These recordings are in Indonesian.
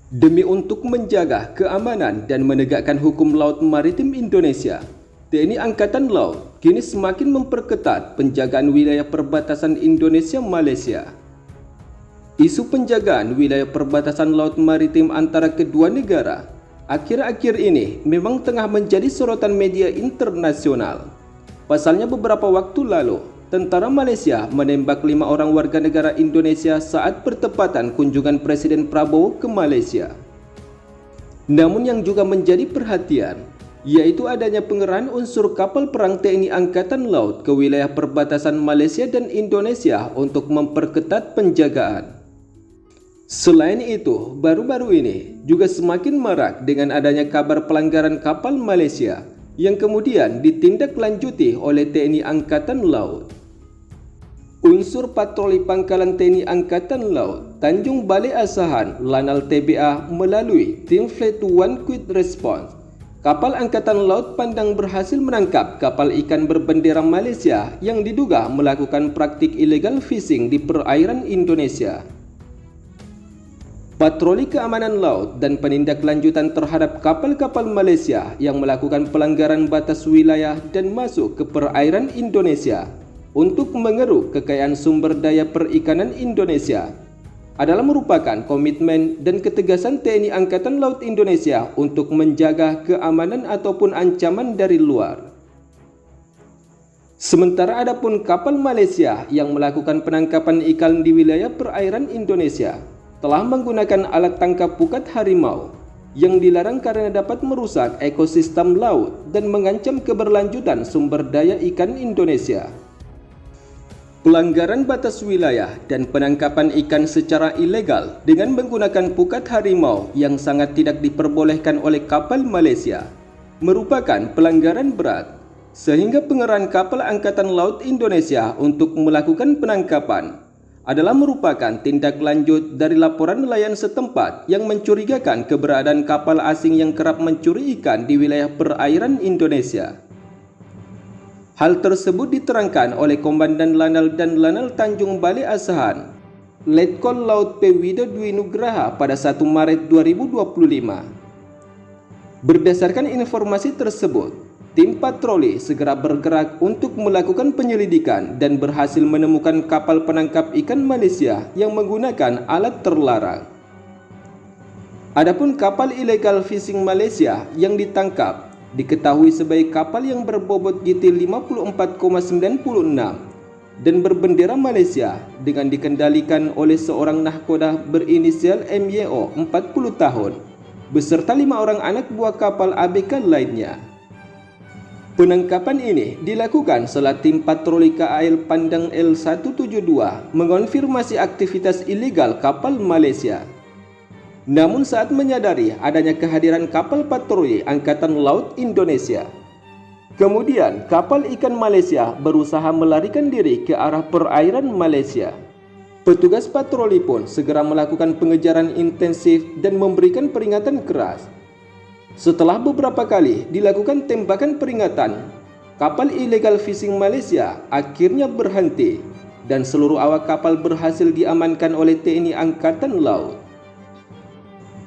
Demi untuk menjaga keamanan dan menegakkan hukum laut maritim Indonesia, TNI Angkatan Laut kini semakin memperketat penjagaan wilayah perbatasan Indonesia-Malaysia. Isu penjagaan wilayah perbatasan laut maritim antara kedua negara akhir-akhir ini memang tengah menjadi sorotan media internasional. Pasalnya beberapa waktu lalu, tentara Malaysia menembak 5 orang warga negara Indonesia saat bertepatan kunjungan Presiden Prabowo ke Malaysia. Namun yang juga menjadi perhatian, yaitu adanya pengerahan unsur kapal perang TNI Angkatan Laut ke wilayah perbatasan Malaysia dan Indonesia untuk memperketat penjagaan. Selain itu, baru-baru ini juga semakin marak dengan adanya kabar pelanggaran kapal Malaysia yang kemudian ditindaklanjuti oleh TNI Angkatan Laut. Unsur patroli pangkalan TNI Angkatan Laut Tanjung Balai Asahan Lanal TBA melalui Tim Fleet One Quick Response, kapal Angkatan Laut Pandang berhasil menangkap kapal ikan berbendera Malaysia yang diduga melakukan praktik illegal fishing di perairan Indonesia. Patroli keamanan laut dan penindaklanjutan terhadap kapal-kapal Malaysia yang melakukan pelanggaran batas wilayah dan masuk ke perairan Indonesia untuk mengeruk kekayaan sumber daya perikanan Indonesia adalah merupakan komitmen dan ketegasan TNI Angkatan Laut Indonesia untuk menjaga keamanan ataupun ancaman dari luar. Sementara adapun kapal Malaysia yang melakukan penangkapan ikan di wilayah perairan Indonesia telah menggunakan alat tangkap pukat harimau yang dilarang karena dapat merusak ekosistem laut dan mengancam keberlanjutan sumber daya ikan Indonesia. Pelanggaran batas wilayah dan penangkapan ikan secara ilegal dengan menggunakan pukat harimau yang sangat tidak diperbolehkan oleh kapal Malaysia merupakan pelanggaran berat, sehingga pengerahan kapal Angkatan Laut Indonesia untuk melakukan penangkapan adalah merupakan tindak lanjut dari laporan nelayan setempat yang mencurigakan keberadaan kapal asing yang kerap mencuri ikan di wilayah perairan Indonesia. Hal tersebut diterangkan oleh Komandan Lanal dan Lanal Tanjung Balai Asahan, Letkol Laut P. Wido Dwi Nugraha pada 1 Maret 2025. Berdasarkan informasi tersebut, tim patroli segera bergerak untuk melakukan penyelidikan dan berhasil menemukan kapal penangkap ikan Malaysia yang menggunakan alat terlarang. Adapun kapal ilegal fishing Malaysia yang ditangkap diketahui sebagai kapal yang berbobot GT 54,96 dan berbendera Malaysia dengan dikendalikan oleh seorang nahkoda berinisial MYO 40 tahun beserta 5 orang anak buah kapal ABK lainnya. Penangkapan ini dilakukan setelah tim patroli KAL Pandang L172 mengonfirmasi aktivitas ilegal kapal Malaysia. Namun saat menyadari adanya kehadiran kapal patroli Angkatan Laut Indonesia, kemudian kapal ikan Malaysia berusaha melarikan diri ke arah perairan Malaysia. Petugas patroli pun segera melakukan pengejaran intensif dan memberikan peringatan keras. Setelah beberapa kali dilakukan tembakan peringatan, kapal ilegal fishing Malaysia akhirnya berhenti dan seluruh awak kapal berhasil diamankan oleh TNI Angkatan Laut.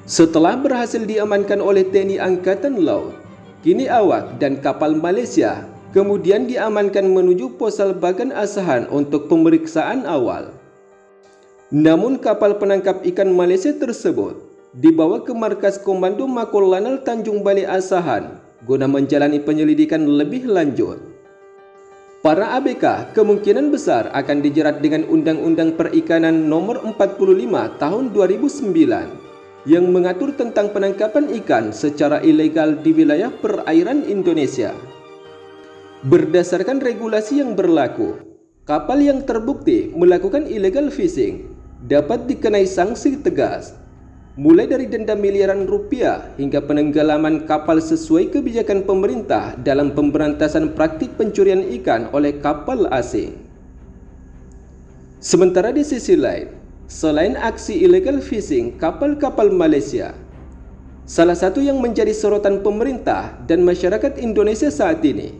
Setelah berhasil diamankan oleh TNI Angkatan Laut, kini awak dan kapal Malaysia kemudian diamankan menuju Posal Bagan Asahan untuk pemeriksaan awal. Namun kapal penangkap ikan Malaysia tersebut dibawa ke markas Komando Makol Lanal Tanjung Balai Asahan guna menjalani penyelidikan lebih lanjut. Para ABK kemungkinan besar akan dijerat dengan Undang-Undang Perikanan Nomor 45 Tahun 2009 yang mengatur tentang penangkapan ikan secara ilegal di wilayah perairan Indonesia. Berdasarkan regulasi yang berlaku, kapal yang terbukti melakukan illegal fishing dapat dikenai sanksi tegas, mulai dari denda miliaran rupiah hingga penenggelaman kapal sesuai kebijakan pemerintah dalam pemberantasan praktik pencurian ikan oleh kapal asing. Sementara di sisi lain, selain aksi illegal fishing kapal-kapal Malaysia, salah satu yang menjadi sorotan pemerintah dan masyarakat Indonesia saat ini,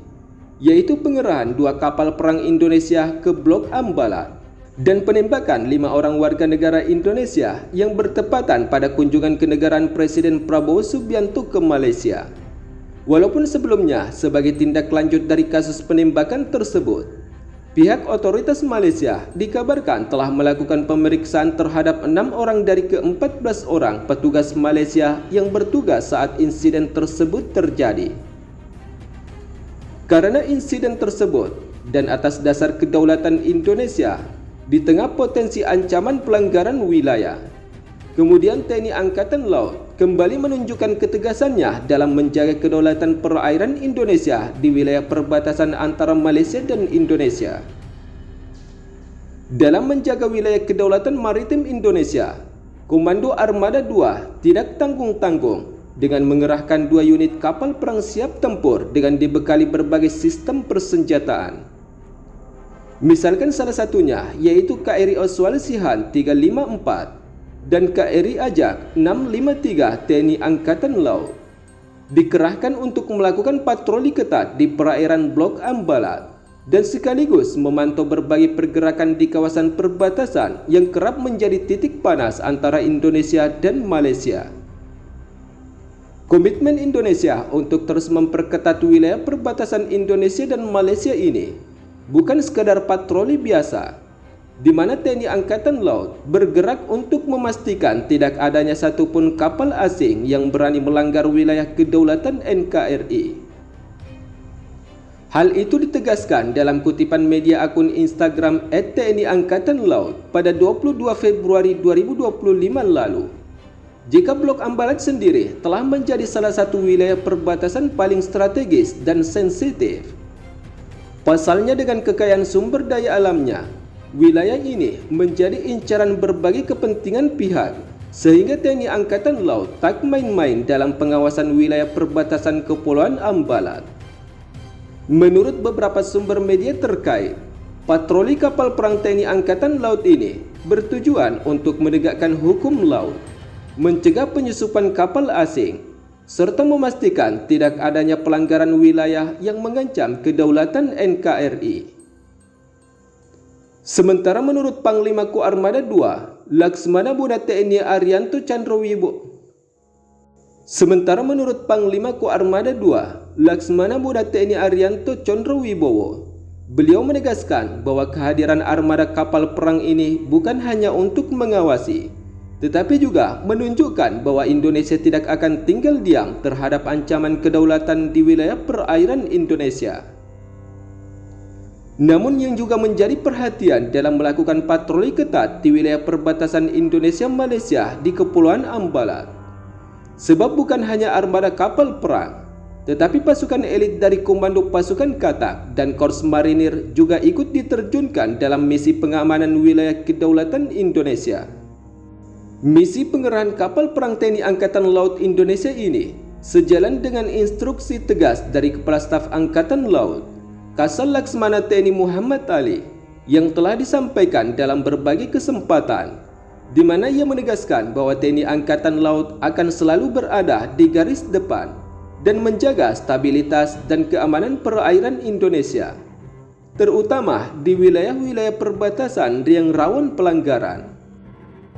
yaitu pengerahan 2 kapal perang Indonesia ke Blok Ambalat dan penembakan 5 orang warga negara Indonesia yang bertepatan pada kunjungan kenegaraan Presiden Prabowo Subianto ke Malaysia. Walaupun sebelumnya sebagai tindak lanjut dari kasus penembakan tersebut, pihak otoritas Malaysia dikabarkan telah melakukan pemeriksaan terhadap 6 orang dari ke-14 orang petugas Malaysia yang bertugas saat insiden tersebut terjadi. Karena insiden tersebut dan atas dasar kedaulatan Indonesia di tengah potensi ancaman pelanggaran wilayah, kemudian TNI Angkatan Laut kembali menunjukkan ketegasannya dalam menjaga kedaulatan perairan Indonesia di wilayah perbatasan antara Malaysia dan Indonesia. Dalam menjaga wilayah kedaulatan maritim Indonesia, Komando Armada 2 tidak tanggung-tanggung dengan mengerahkan 2 unit kapal perang siap tempur dengan dibekali berbagai sistem persenjataan. Misalkan salah satunya yaitu KRI Oswald Sihan 354 dan KRI Ajak 653 TNI Angkatan Laut dikerahkan untuk melakukan patroli ketat di perairan Blok Ambalat dan sekaligus memantau berbagai pergerakan di kawasan perbatasan yang kerap menjadi titik panas antara Indonesia dan Malaysia. Komitmen Indonesia untuk terus memperketat wilayah perbatasan Indonesia dan Malaysia ini bukan sekadar patroli biasa, di mana TNI Angkatan Laut bergerak untuk memastikan tidak adanya satupun kapal asing yang berani melanggar wilayah kedaulatan NKRI. Hal itu ditegaskan dalam kutipan media akun Instagram @TNI Angkatan Laut pada 22 Februari 2025 lalu. Jika Blok Ambalat sendiri telah menjadi salah satu wilayah perbatasan paling strategis dan sensitif. Pasalnya dengan kekayaan sumber daya alamnya, wilayah ini menjadi incaran berbagai kepentingan pihak, sehingga TNI Angkatan Laut tak main-main dalam pengawasan wilayah perbatasan Kepulauan Ambalat. Menurut beberapa sumber media terkait, patroli kapal perang TNI Angkatan Laut ini bertujuan untuk menegakkan hukum laut, mencegah penyusupan kapal asing, serta memastikan tidak adanya pelanggaran wilayah yang mengancam kedaulatan NKRI. Sementara menurut Panglima Koarmada II, Laksmana Bunda TNI Arianto Chandrowibowo, beliau menegaskan bahwa kehadiran armada kapal perang ini bukan hanya untuk mengawasi, tetapi juga menunjukkan bahwa Indonesia tidak akan tinggal diam terhadap ancaman kedaulatan di wilayah perairan Indonesia. Namun yang juga menjadi perhatian dalam melakukan patroli ketat di wilayah perbatasan Indonesia-Malaysia di Kepulauan Ambalat, sebab bukan hanya armada kapal perang, tetapi pasukan elit dari Komando Pasukan Katak dan Korps Marinir juga ikut diterjunkan dalam misi pengamanan wilayah kedaulatan Indonesia. Misi pengerahan kapal perang TNI Angkatan Laut Indonesia ini sejalan dengan instruksi tegas dari Kepala Staf Angkatan Laut, Kasal Laksmana TNI Muhammad Ali, yang telah disampaikan dalam berbagai kesempatan, di mana ia menegaskan bahwa TNI Angkatan Laut akan selalu berada di garis depan dan menjaga stabilitas dan keamanan perairan Indonesia, terutama di wilayah-wilayah perbatasan yang rawan pelanggaran.